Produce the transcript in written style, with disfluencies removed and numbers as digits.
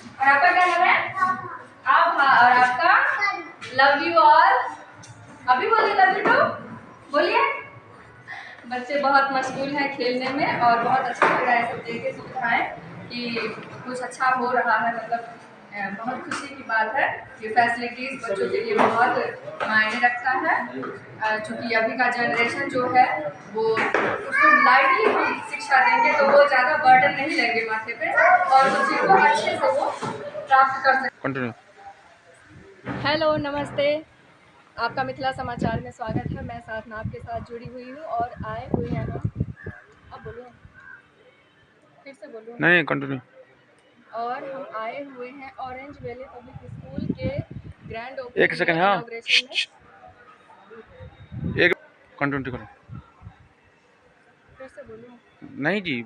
और आपका क्या नाम है? आभा। और आपका? Love you all. अभी बोलिए लव यू टू। बोलिए। बच्चे बहुत मशगूल हैं खेलने में और बहुत अच्छा लग रहा है सब देख के सुविधाएं कि कुछ अच्छा हो रहा है। मतलब बहुत खुशी की बात है कि फैसिलिटीज़ बच्चों के लिए बहुत मायने रखता है। चूँकि अभी का जनरेशन जो है वो उसको लाइटली हम शिक्षा देंगे तो वो ज़्यादा बर्डन नहीं लेंगे माथे पे और उस चीज़ को अच्छे से वो प्राप्त कर सकते। हेलो, नमस्ते। आपका मिथिला समाचार में स्वागत है। मैं साधना आपके साथ जुड़ी हुई हूँ और आए हुए हैं हम। अब बोलो, फिर से बोलो। नहीं, कंटिन्यू। और हम आए हुए हैं ऑरेंज वैली पब्लिक स्कूल के ग्रैंड एक ओपनिंग में, सेकंड। हाँ, इनॉग्रेशन में। एक कंटिन्यू करो। फिर से बोलो। नहीं जी।